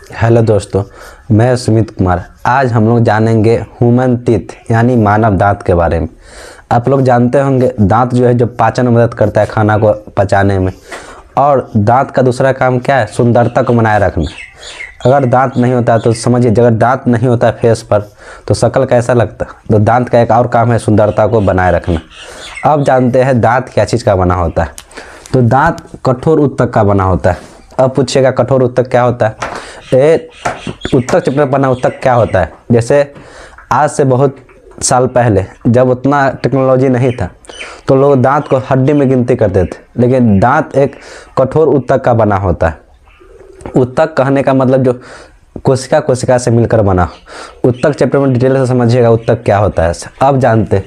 Hello दोस्तों, मैं सुमित कुमार। आज हम लोग जानेंगे ह्यूमन टीथ यानी मानव दांत के बारे में। आप लोग जानते होंगे दांत जो है जो पाचन में मदद करता है खाना को पचाने में। और दांत का दूसरा काम क्या है? सुंदरता को बनाए रखना। अगर दांत नहीं होता तो समझिए, अगर दांत नहीं होता फेस पर तो शक्ल कैसा लगता। तो दांत का एक और काम है सुंदरता को बनाए रखना। अब जानते हैं दांत क्या चीज़ का बना होता है। तो दांत कठोर उत्तक का बना होता है। अब पूछिएगा कठोर उत्तक क्या होता है? उत्तक चिपक बना उत्तक क्या होता है? जैसे आज से बहुत साल पहले जब उतना टेक्नोलॉजी नहीं था तो लोग दांत को हड्डी में गिनती करते थे, लेकिन दांत एक कठोर उत्तक का बना होता है। उत्तक कहने का मतलब जो कोशिका कोशिका से मिलकर बना। उत्तक चैप्टर में डिटेल से समझिएगा उत्तक क्या होता है। अब जानते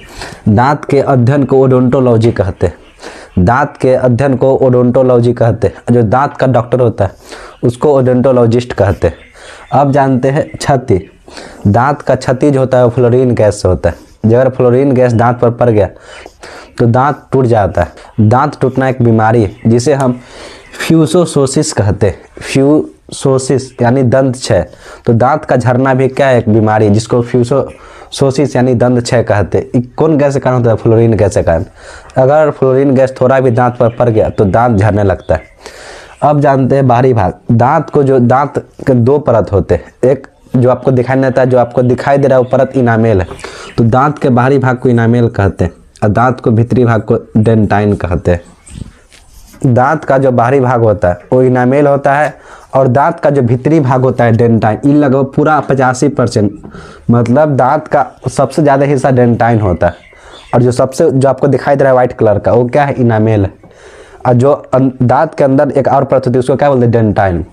दांत के अध्ययन को ओडोंटोलॉजी कहते हैं। दांत के अध्ययन को ओडोंटोलॉजी कहते हैं। जो दांत का डॉक्टर होता है उसको ओडोंटोलॉजिस्ट कहते हैं। अब जानते हैं क्षति। दांत का क्षति जो होता है वो फ्लोरीन गैस से होता है। अगर फ्लोरीन गैस दांत पर पड़ गया तो दांत टूट जाता है। दांत टूटना एक बीमारी है जिसे हम फ्यूसोसोसिस कहते हैं। फ्यूसोसिस यानी दंत क्षय। तो दांत का झरना भी क्या है? एक बीमारी है जिसको फ्यूसोसोसिस यानी दंत क्षय कहते हैं। कौन गैस के कारण होता है? फ्लोरीन गैस के कारण। अगर फ्लोरीन गैस थोड़ा भी दांत पर पड़ गया तो दांत झरने लगता है। अब जानते हैं बाहरी भाग। दांत को जो दांत के दो परत होते हैं। एक जो आपको दिखाई नहीं देता है, जो आपको दिखाई दे रहा है वो परत इनामेल है। तो दांत के बाहरी भाग को इनामेल कहते हैं और दांत को भीतरी भाग को डेंटाइन कहते हैं। दांत का जो बाहरी भाग होता है वो इनामेल होता है और दांत का जो भीतरी भाग होता है डेंटाइन। इन लगभग पूरा 85%, मतलब दांत का सबसे ज़्यादा हिस्सा डेंटाइन होता है। और जो आपको दिखाई दे रहा है व्हाइट कलर का वो क्या है? इनामेल है। और जो दांत के अंदर एक और परत होती है उसको क्या बोलते हैं? डेंटाइन।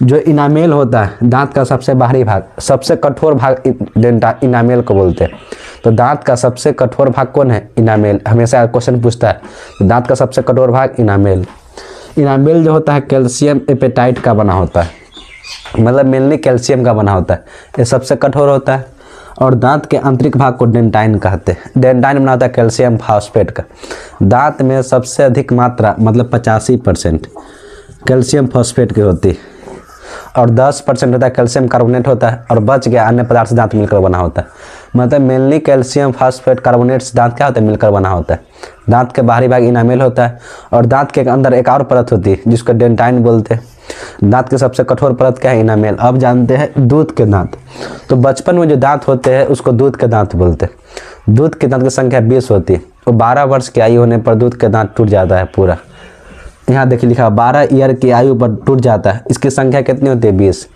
जो इनामेल होता है दांत का सबसे बाहरी भाग, सबसे कठोर भाग इनामेल को बोलते हैं। तो दांत का सबसे कठोर भाग कौन है? इनामेल। हमेशा क्वेश्चन पूछता है तो दांत का सबसे कठोर भाग इनामेल। इनामेल जो होता है कैल्शियम एपेटाइट का बना होता है, मतलब मेनली कैल्शियम का बना होता है। ये सबसे कठोर होता है। और दांत के आंतरिक भाग को डेंटाइन कहते हैं। डेंटाइन बना होता है कैल्शियम फॉस्फेट का। दांत में सबसे अधिक मात्रा मतलब 85% कैल्शियम फॉस्फेट की होती है और 10% होता है कैल्शियम कार्बोनेट होता है और बच गया अन्य पदार्थ से दांत मिलकर बना होता है। मतलब मेनली कैल्शियम फॉस्फेट कार्बोनेट से दांत क्या होता है? मिलकर बना होता है। दांत के बाहरी भाग इनामेल होता है और दांत के अंदर एक और परत होती है जिसको डेंटाइन बोलते हैं। दांत की सबसे कठोर परत क्या है? इनामेल। अब जानते हैं दूध के दांत। तो बचपन में जो दांत होते हैं उसको दूध के दांत बोलते हैं। दूध के दांत की संख्या 20 होती है। तो 12 वर्ष की आयु होने पर दूध के दांत टूट जाता है पूरा। यहाँ देखिए लिखा 12 ईयर की आयु पर टूट जाता है। इसकी संख्या कितनी होती है? 20।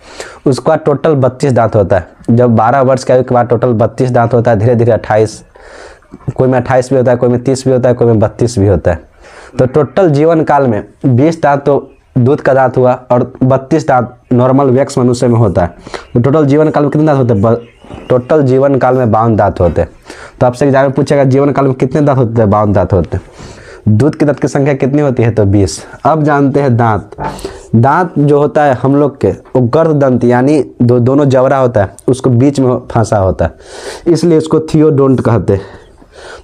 उसके बाद टोटल 32 दांत होता है। जब 12 वर्ष की आयु के बाद टोटल 32 दांत होता है। धीरे धीरे 28, कोई में 28 भी होता है, कोई में 30 भी होता है, कोई में 32 भी होता है। तो टोटल जीवन काल में 20 दांत तो दूध का दांत हुआ और 32 दांत नॉर्मल वैक्स मनुष्य में होता है। तो टोटल जीवन काल में कितने दांत होते हैं? टोटल जीवन काल में 52 दांत होते हैं। तो आपसे एग्जाम में पूछेगा जीवन काल में कितने दांत होते हैं? 52 दांत होते हैं। दूध के दांत की संख्या कितनी होती है? तो 20। अब जानते हैं दांत। दांत जो होता है हम लोग के वो गर्द दंत यानी दोनों जबड़ा होता है उसको बीच में फंसा होता है, इसलिए इसको थियोडोंट कहते हैं।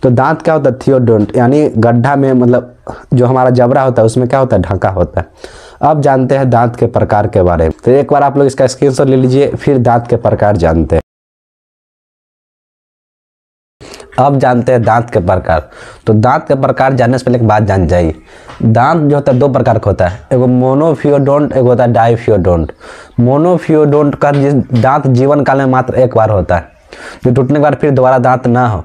तो दांत क्या होता है? थियोडोंट यानी गड्ढा में, मतलब जो हमारा जबड़ा होता है उसमें क्या होता है? ढका होता है। अब जानते हैं दांत के प्रकार के बारे में। तो एक बार आप लोग इसका स्क्रीनशॉट ले लीजिए, फिर दांत के प्रकार जानते हैं। अब जानते हैं दांत के प्रकार। तो दांत के प्रकार जानने से पहले एक बात जान जाइए। दांत जो होता है दो प्रकार का होता है, एगो मोनोफियोडोंट, एक होता है डाइफियोडोंट। मोनोफियोडोंट का दांत जीवन काल में मात्र एक बार होता है, जो टूटने के बाद फिर दोबारा दांत ना हो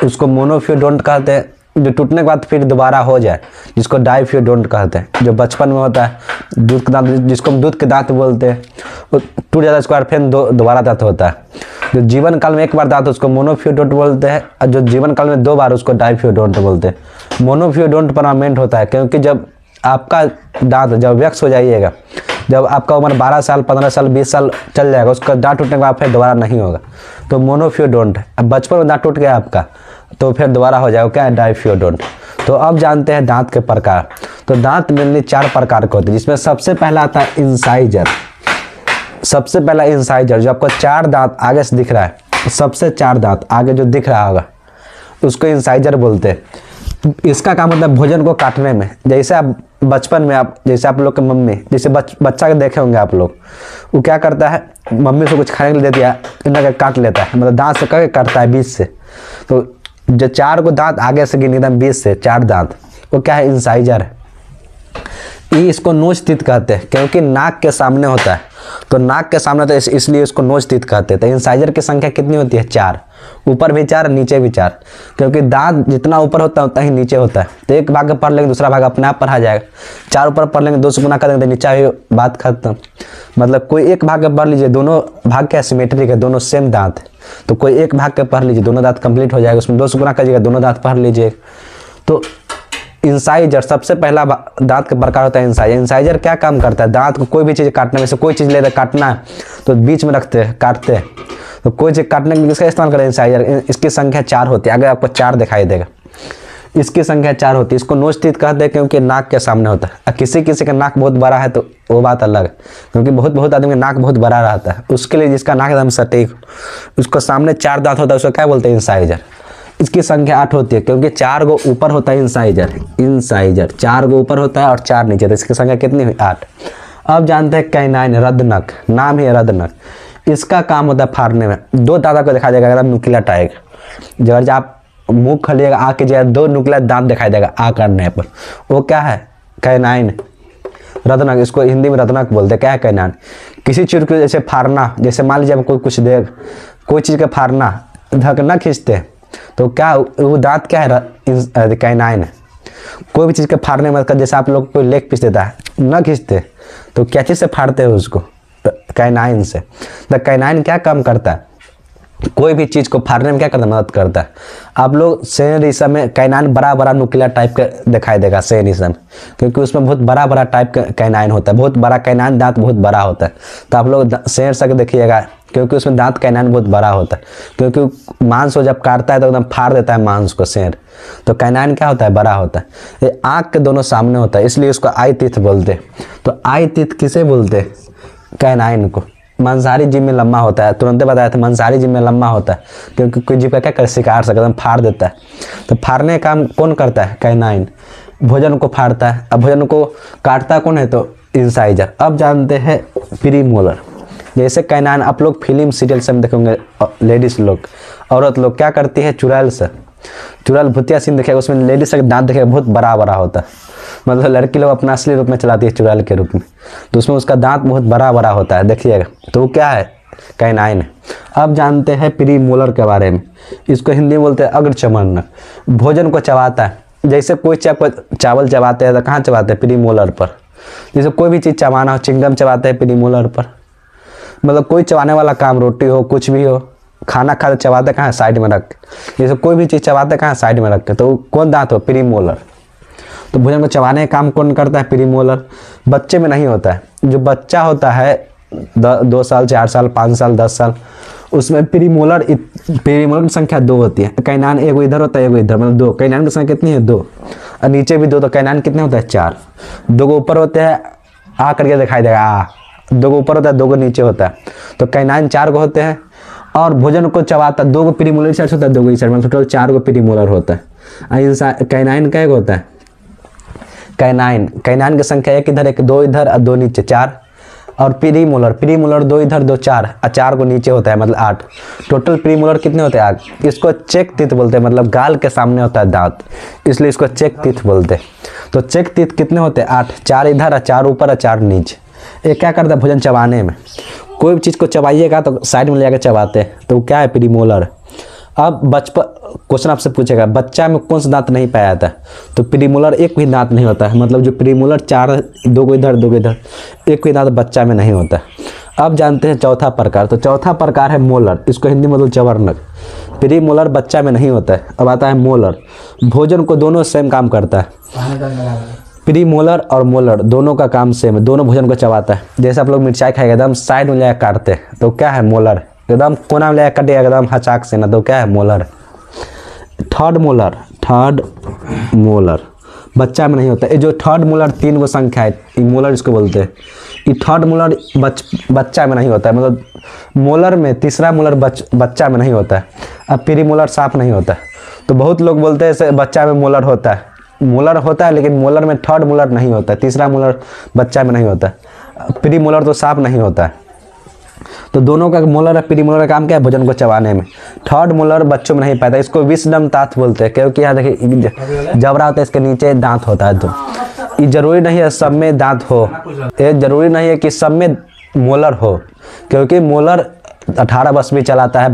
उसको मोनोफियोडोंट कहते हैं। जो टूटने के बाद फिर दोबारा हो जाए जिसको डाइफियोडोंट कहते हैं। जो बचपन में होता है दूध के दांत, जिसको हम दूध के दांत बोलते हैं, वो टूट जाता है उसके बाद फिर दोबारा दांत होता है। जो जीवन काल में एक बार दांत उसको मोनोफियोडोंट बोलते हैं और जो जीवन काल में 2 बार उसको डाइफियोडोंट बोलते हैं। मोनोफियोडोंट परमानेंट होता है क्योंकि जब आपका दांत जब वैक्स हो जाइएगा, जब आपका उम्र 12 साल 15 साल 20 साल चल जाएगा, उसका दांत टूटने के बाद फिर दोबारा नहीं होगा, तो मोनोफियोडोंट। अब बचपन में दांत टूट गया आपका तो फिर दोबारा हो जाएगा, क्या है? डाइफियोडोंट। तो अब जानते हैं दांत के प्रकार। तो दांत मेनली 4 प्रकार के होते हैं, जिसमें सबसे पहला आता है इंसाइजर। सबसे पहला इंसाइजर, जो आपको 4 दांत आगे से दिख रहा है, सबसे 4 दांत आगे जो दिख रहा होगा उसको इंसाइजर बोलते हैं। इसका काम होता है भोजन को काटने में। जैसे आप बचपन में आप जैसे आप लोग के मम्मी जैसे बच्चा के देखे होंगे आप लोग, वो क्या करता है, मम्मी से कुछ खाने के लिए दे दिया, इन्हें काट लेता है, मतलब दांत से करके काटता है बीच से। तो जो 4 को दांत आगे से गिने एकदम बीच से 4 दांत, वो क्या है, इंसाइजर है। ये इसको नोच तीत कहते हैं क्योंकि नाक के सामने होता है, तो नाक के सामने तो इसलिए इसको नोच तीत कहते हैं। तो इंसाइजर की संख्या कितनी होती है, 4, ऊपर भी 4 नीचे भी 4, क्योंकि दांत जितना ऊपर होता है उतना ही नीचे होता है। तो एक भाग पढ़ लेंगे दूसरा भाग अपने आप पढ़ा जाएगा, 4 ऊपर पढ़ लेंगे 2 से गुना कर देंगे तो नीचा ही बात खत्म। मतलब कोई एक भाग पढ़ लीजिए, दोनों भाग क्या सिमेट्रिक है, दोनों सेम दांत है, तो कोई एक भाग के पढ़ लीजिए, दोनों दांत कंप्लीट हो जाएगा, उसमें 2 से गुना करिएगा, दोनों दांत पढ़ लीजिए। तो इंसाइजर सबसे पहला दांत का प्रकार होता है इंसाइजर। इंसाइजर क्या काम करता है, दांत को कोई भी चीज़ काटने में से कोई चीज़ लेते काटना है तो बीच में रखते हैं काटते हैं, तो कोई चीज़ काटने के लिए इसका इस्तेमाल करें इंसाइजर। इसकी संख्या 4 होती है, अगर आपको 4 दिखाई देगा, इसकी संख्या 4 होती है। इसको नोच तीत कहते हैं क्योंकि नाक के सामने होता है। और किसी किसी का नाक बहुत बड़ा है तो वो बात अलग है, क्योंकि बहुत आदमी का नाक बहुत बड़ा रहता है, उसके लिए जिसका नाक एकदम सटीक, उसको सामने 4 दांत होता है, उसको क्या बोलते हैं, इंसाइजर। इसकी संख्या 8 होती है क्योंकि 4 गो ऊपर होता है इंसाइजर 4 गो ऊपर होता है और 4 नीचे, तो इसकी संख्या कितनी हुई, 8। अब जानते हैं कैनाइन, रदनक, नाम ही रदनक। इसका काम होता है फाड़ने में। 2 दांत को दिखाई देगा एकदम नुकीला टाइप, जब आप मुंह खोलिएगा आ के जो 2 नुकीला दांत दिखाई देगा आ करने पर, वो क्या है, कैनाइन, रदनक। इसको हिंदी में रदनक बोलते हैं। क्या है कैनाइन, किसी चीज़ को जैसे फाड़ना, जैसे मान लीजिए कोई कुछ दे, कोई चीज़ का फाड़ना, धकना खींचते तो क्या वो दांत क्या है, कैनाइन है। कोई भी चीज़ के फाड़ने में, जैसे आप लोग कोई लेग पीस देता है न खींचते तो क्या चीज़ से फाड़ते हैं उसको, कैनाइन से। तो कैनाइन क्या काम करता है, कोई भी चीज़ को फाड़ने में क्या करता है, मदद करता है। आप लोग सेन रेशा में कैनाइन बड़ा नुकीला टाइप का दिखाई देगा सेन रेशा में, क्योंकि उसमें बहुत बड़ा टाइप का कैनाइन होता है, बहुत बड़ा कैनाइन, दांत बहुत बड़ा होता है। तो आप लोग सेन रेशा को देखिएगा क्योंकि उसमें दांत कैनाइन बहुत बड़ा होता है, क्योंकि मांस को जब काटता है तो एकदम फाड़ देता है मांस को शेर, तो कैनाइन क्या होता है, बड़ा होता है। ये आँख के दोनों सामने होता है, इसलिए उसको आई तीथ बोलते हैं। तो आई तीथ किसे बोलते हैं, कैनाइन को। मांसाहारी जीव में लम्बा होता है, तुरंत बताया था मांसाहारी जीव में लम्बा होता है, क्योंकि कोई जीव का क्या कर शिकार सकता है, फाड़ देता है। तो फाड़ने का काम कौन करता है, कैनाइन। भोजन को फाड़ता है, अब भोजन को काटता कौन है, तो इंसाइजर। अब जानते हैं प्रीमोलर। जैसे कैनाइन आप लोग फिल्म सीरियल से देखेंगे, लेडीज लोग, औरत लोग क्या करती है, चुड़ैल भुतिया सीन देखेगा, उसमें लेडीज का दांत देखेगा बहुत बड़ा होता है, मतलब लड़की लोग अपना असली रूप में चलाती है चुड़ैल के रूप में, तो उसमें उसका दांत बहुत बड़ा होता है, देखिएगा। तो वो क्या है, कैनाइन है। अब जानते हैं प्रीमोलर के बारे में। इसको हिंदी में बोलते हैं अग्रचर्मणक। भोजन को चबाता है, जैसे कोई चावल चबाते हैं तो कहाँ चबाते हैं, प्रीमोलर पर। जैसे कोई भी चीज़ चबाना हो, चिंगम चबाते हैं प्रीमोलर पर, मतलब कोई चबाने वाला काम, रोटी हो कुछ भी हो, खाना खाते चबाते कहाँ, साइड में रख के। जैसे कोई भी चीज़ चबाते कहाँ, साइड में रख के, तो कौन दांत हो, प्रीमोलर। तो भोजन को चबाने का काम कौन करता है, प्रीमोलर। बच्चे में नहीं होता है, जो बच्चा होता है 2 साल 4 साल 5 साल 10 साल, उसमें प्रीमोलर की संख्या 2 होती है। कैनाइन एक इधर होता है एक इधर, मतलब 2। कैनाइन की संख्या कितनी है, 2, और नीचे भी 2, तो कैनाइन कितने होता है, 4। 2 को ऊपर होते हैं, आ करके दिखाई देगा, आ। 2 को ऊपर होता है, 2 को नीचे होता है, तो कैनाइन 4 को होते हैं। और भोजन को चबाता 2 को प्रीमोलर साइड होता है, 2 को इस साइड में, टोटल 4 को प्रीमोलर होता है। कैनाइन का एक होता है, कैनाइन की संख्या 1 इधर 1 2 इधर और 2 नीचे 4। और प्रीमोलर 2 इधर 2 4 और 4 को नीचे होता है, मतलब 8। टोटल प्रीमोलर कितने होते हैं, 8। इसको चेक टीथ बोलते हैं, मतलब गाल के सामने होता है दांत, इसलिए इसको चेक टीथ बोलते हैं। तो चेक टीथ कितने होते हैं, 8। 4 इधर और 4 ऊपर और 4 नीचे। ये क्या करता है, भोजन चबाने में। कोई भी चीज़ को चबाइएगा तो साइड में ले जाकर चबाते हैं, तो क्या है, प्रीमोलर। अब बचपन क्वेश्चन आपसे पूछेगा, बच्चा में कौन सा दांत नहीं पाया जाता है, तो प्रीमोलर एक भी दांत नहीं होता है, मतलब जो प्रीमोलर 4, 2 को इधर 2 को इधर, एक भी दांत बच्चा में नहीं होता है। अब जानते हैं चौथा प्रकार। तो चौथा प्रकार है मोलर, इसको हिंदी में बोलते चवर्णक। प्रीमोलर बच्चा में नहीं होता है। अब आता है मोलर। भोजन को दोनों सेम काम करता है, प्रीमोलर और मोलर दोनों का काम सेम है, दोनों भोजन को चबाता है। जैसे आप लोग मिर्चाई खाएगा एकदम साइड में ले काटते हैं, तो क्या है, मोलर। एकदम कोना में ले काटेगा एकदम हचाक से ना, तो क्या है, मोलर। थर्ड मोलर बच्चा में नहीं होता। ये जो थर्ड मोलर 3 गो संख्या है, ये मोलर इसको बोलते हैं। ये थर्ड मोलर बच्चा में नहीं होता है, मतलब मोलर में तीसरा मोलर बच्चा में नहीं होता है। अब प्रीमोलर साफ नहीं होता है, तो बहुत लोग बोलते हैं बच्चा में मोलर होता है, मोलर होता है, लेकिन मोलर में थर्ड मोलर नहीं होता, तीसरा मोलर बच्चा में नहीं होता। प्री मोलर तो सांप नहीं होता है। तो दोनों का मोलर और प्री मोलर का काम क्या है? भोजन को चबाने में। थर्ड मोलर बच्चों में नहीं पाता, इसको विस्डम दांत बोलते हैं, क्योंकि यहाँ देखिए जबड़ा होता है, इसके नीचे दांत होता है। तो ये जरूरी नहीं है सब में दांत हो, ये जरूरी नहीं है कि सब में मोलर हो, क्योंकि मोलर 18 वर्ष भी चलाता है,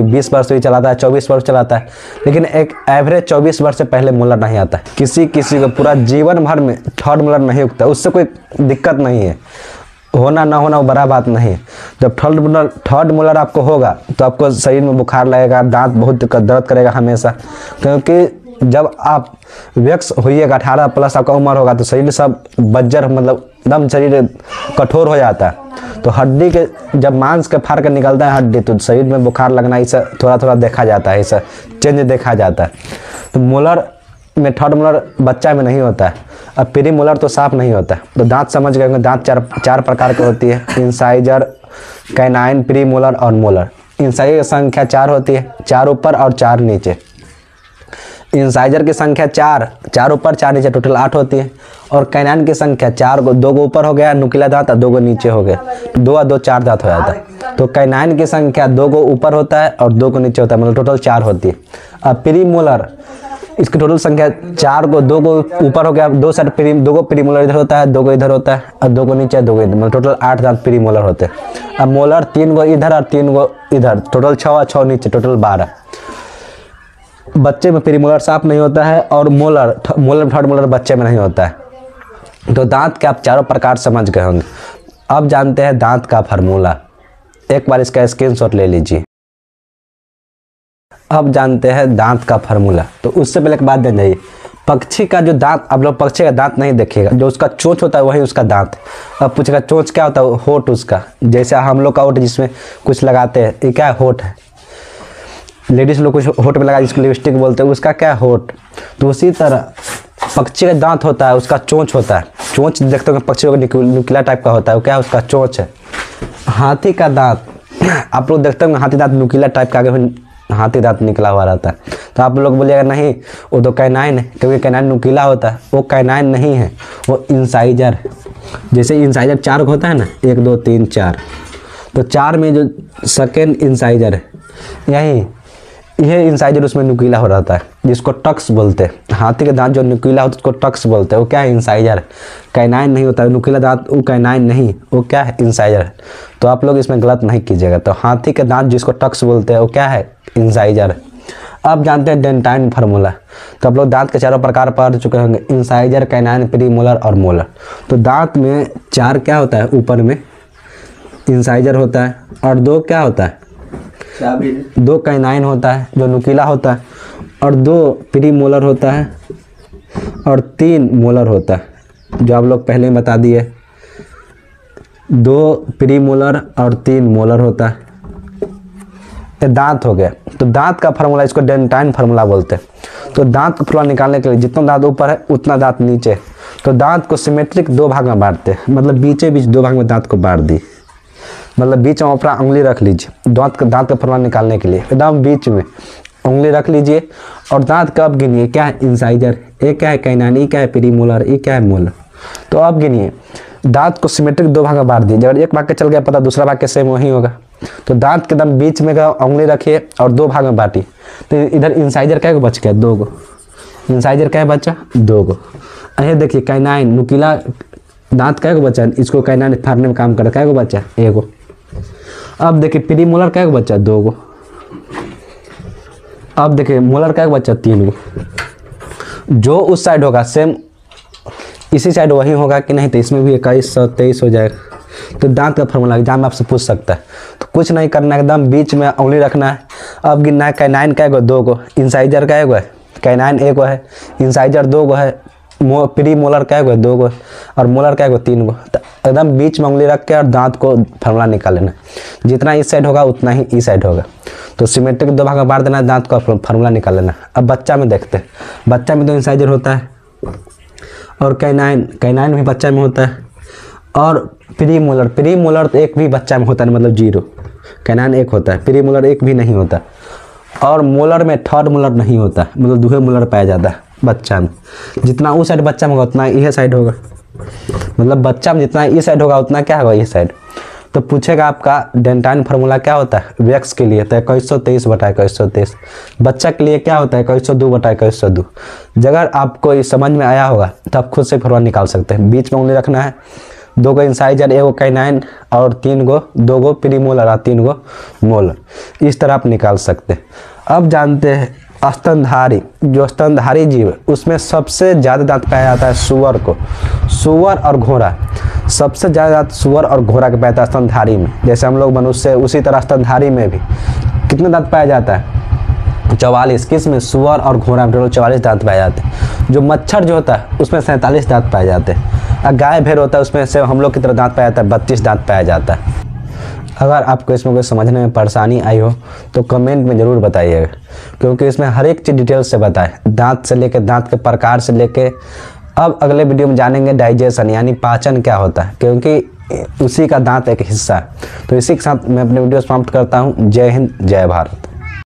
20 वर्ष भी चलाता है, 24 वर्ष चलाता है, लेकिन एक एवरेज 24 वर्ष से पहले मोलर नहीं आता है। किसी को पूरा जीवन भर में थर्ड मोलर नहीं उगता, उससे कोई दिक्कत नहीं है, होना ना होना वो बड़ा बात नहीं है। जब थर्ड मोलर आपको होगा तो आपको शरीर में बुखार लगेगा, दांत बहुत दर्द करेगा हमेशा, क्योंकि जब आप वयस्क होइएगा 18 प्लस आपका उम्र होगा तो शरीर सब बज्जर मतलब एकदम शरीर कठोर हो जाता है। तो हड्डी के जब मांस के फाड़ के निकलता है हड्डी, तो शरीर में बुखार लगना इसे थोड़ा थोड़ा देखा जाता है, इसे चेंज देखा जाता है। तो मोलर में थर्ड मोलर बच्चा में नहीं होता है, अब प्री मोलर तो सांप नहीं होता है। तो दांत समझ गए, दांत चार प्रकार की होती है, इंसाइजर, कैनाइन, प्री मोलर और मोलर। इंसाइजर की संख्या 4 होती है, 4 ऊपर और 4 नीचे। इंसाइजर की संख्या 4 ऊपर 4 नीचे, टोटल 8 होती है। और कैनाइन की संख्या 4 को, 2 को ऊपर हो गया नुकीला दांत और 2 को नीचे हो गया, 2 और 2 4 दांत हो जाता है। तो कैनाइन की संख्या 2 को ऊपर होता है और 2 को नीचे होता है, मतलब टोटल 4 होती है। अब प्री मोलर, इसकी टोटल संख्या 4 को, 2 को ऊपर हो गया, 2 को प्री मोलर इधर होता है, 2 को इधर होता है और 2 को नीचे, 2 को इधर, मतलब टोटल 8 दांत प्री मोलर होते हैं। अब मोलर 3 को इधर और 3 को इधर, टोटल 6 और 6 नीचे, टोटल 12। बच्चे में प्री मोलर सांप नहीं होता है, और मोलर थर्ड मोलर बच्चे में नहीं होता है। तो दांत के आप चारों प्रकार समझ गए होंगे। अब जानते हैं दांत का फार्मूला, एक बार इसका स्क्रीनशॉट ले लीजिए। अब जानते हैं दांत का फार्मूला। तो उससे पहले एक बात ध्यान जाइए, पक्षी का जो दांत, आप लोग पक्षी का दांत नहीं देखेगा, जो उसका चोंच होता है वही उसका दांत। अब पूछेगा चोंच क्या होता है? होठ उसका, जैसे हम लोग का होठ जिसमें कुछ लगाते हैं, ये क्या है? होठ है। लेडीज लोग कुछ होठ में लगा जिसको लिपस्टिक बोलते हैं, उसका क्या है? होठ। तो उसी तरह पक्षी का दांत होता है, उसका चोंच होता है। चोंच देखते हो पक्षियों का नुकीला टाइप का होता है, वो क्या है? उसका चोंच है। हाथी का दांत, आप लोग देखते होंगे हाथी दांत नुकीला टाइप का, आगे हाथी दांत निकला हुआ रहता है। तो आप लोग बोलिएगा नहीं वो तो कैनाइन है, क्योंकि कैनाइन नुकीला होता है। वो कैनाइन नहीं है, वो इंसाइजर। जैसे इंसाइजर 4 होता है ना, 1 2 3 4, तो 4 में जो सेकेंड इंसाइजर है, यह इंसाइजर उसमें नुकीला हो रहता है, जिसको टक्स बोलते हैं। हाथी के दांत जो नुकीला होता है उसको टक्स बोलते हैं, वो क्या है? इंसाइजर। कैनाइन नहीं होता है नुकीला दांत, वो कैनाइन नहीं, वो क्या है? इंसाइजर। तो आप लोग इसमें गलत नहीं कीजिएगा। तो हाथी के दांत जिसको टक्स बोलते हैं वो क्या है? इंसाइजर। अब जानते हैं डेंटाइन फार्मूला। तो आप लोग दांत के चारों प्रकार पढ़ चुके होंगे, इंसाइजर, कैनाइन, प्री मोलर और मोलर। तो दांत में 4 क्या होता है? ऊपर में इंसाइजर होता है, और 2 क्या होता है? 2 कैनाइन होता है जो नुकीला होता है, और 2 प्री मोलर होता है, और 3 मोलर होता है, जो आप लोग पहले ही बता दिए। 2 प्री मोलर और 3 मोलर होता है। ये दांत हो गया। तो दांत का फार्मूला, इसको डेंटाइन फार्मूला बोलते हैं। तो दांत को थोड़ा निकालने के लिए जितना दांत ऊपर है उतना दांत नीचे। तो दांत को सिमेट्रिक 2 भाग में बांटते हैं, मतलब बीचे बीच 2 भाग में दांत को बांट दी, मतलब बीच में अपना उंगली रख लीजिए दांत का फार्मूला निकालने के लिए। एकदम बीच में उंगली रख लीजिए और दांत कब गिनिए, क्या है? इंसाइजर, ये क्या है? कैनाइन, ये क्या है? प्री मोलर, ये क्या है? मोलर। तो अब गिनिए, दांत को सिमेट्रिक 2 भाग में बांट दिए। अगर एक भाग के चल गया पता, दूसरा भाग के सेम वही होगा। तो दांत के एकदम बीच में उंगली रखिए और 2 भाग में बांटी। तो इधर इंसाइजर क्या बच गया? 2 गो। इंसाइजर क्या बचा? 2 गो। अरे देखिए कैनाइन नुकीला दांत क्या बचा? इसको कैनाइन फाड़ने में काम कर रहा है, क्या बचा? 1 गो। अब देखिए प्री मोलर क्या बचा? 2 गो। अब देखिए मोलर क्या बचा? 3 गो। जो उस साइड होगा सेम इसी साइड वही होगा कि नहीं? तो इसमें भी 2123 हो जाएगा। तो दांत का फार्मूला एग्जाम में आपसे पूछ सकता है। तो कुछ नहीं करना है, एकदम बीच में उंगली रखना है। अब गिनना है, कैनाइन क्या गो? 2 गो। इंसाइजर क्या गो है? कैनाइन 1 गो है, इंसाइजर 2 गो है, प्री मोलर क्या गो? 2 गो, और मोलर क्या गो? 3 गो। तो एकदम बीच में उंगली रख के और दांत को फार्मूला निकाल लेना। जितना इस साइड होगा उतना ही इस साइड होगा। तो सिमेट्रिक 2 भाग में बांट देना, दांत का फार्मूला निकाल लेना। अब बच्चा में देखते हैं। बच्चा में तो इंसाइजर होता है और कैनाइन भी बच्चा में होता है, और प्री मोलर तो एक भी बच्चा में होता है, मतलब 0। कैनाइन 1 होता है, प्री मोलर 1 भी नहीं होता, और मोलर में थर्ड मोलर नहीं होता, मतलब 2 मोलर पाया जाता है। बच्चा में, जितना उस साइड बच्चा में होगा उतना यह साइड होगा, मतलब बच्चा में जितना इस साइड होगा उतना क्या होगा, ये साइड। तो पूछेगा आपका डेंटाइन फार्मूला क्या होता है व्यक्स के लिए, तो 2123 बटा 2123। बच्चा के लिए क्या होता है 2102 बटा 2102। अगर आपको ये समझ में आया होगा तो आप खुद से फार्मूला निकाल सकते हैं। बीच में उंगली रखना है, 2 गो इंसाइजर, 1 गो काइनाइन और 2 गो प्रीमोलर और 3 गो मोलर। इस तरह आप निकाल सकते हैं। अब जानते हैं स्तनधारी, जो स्तनधारी जीव है उसमें सबसे ज़्यादा दांत पाया जाता है सुअर को, सुअर और घोड़ा। सबसे ज़्यादा दांत सुअर और घोड़ा के पाया जाता है स्तनधारी में। जैसे हम लोग मनुष्य, उसी तरह स्तनधारी में भी कितने दांत पाया जाता है 44। किस में, सुअर और घोड़ा में टोटल 44 दांत पाए जाते हैं। जो मच्छर जो होता है उसमें 47 दांत पाए जाते हैं। और गाय भेड़ होता है उसमें से हम लोग की तरह दांत पाया जाता है 32 दांत पाया जाता है। अगर आपको इसमें कोई समझने में परेशानी आई हो तो कमेंट में ज़रूर बताइएगा, क्योंकि इसमें हर एक चीज़ डिटेल से बताए, दांत से लेके दांत के प्रकार से लेके। अब अगले वीडियो में जानेंगे डाइजेशन यानी पाचन क्या होता है, क्योंकि उसी का दांत एक हिस्सा है। तो इसी के साथ मैं अपने वीडियो समाप्त करता हूँ। जय हिंद, जय भारत।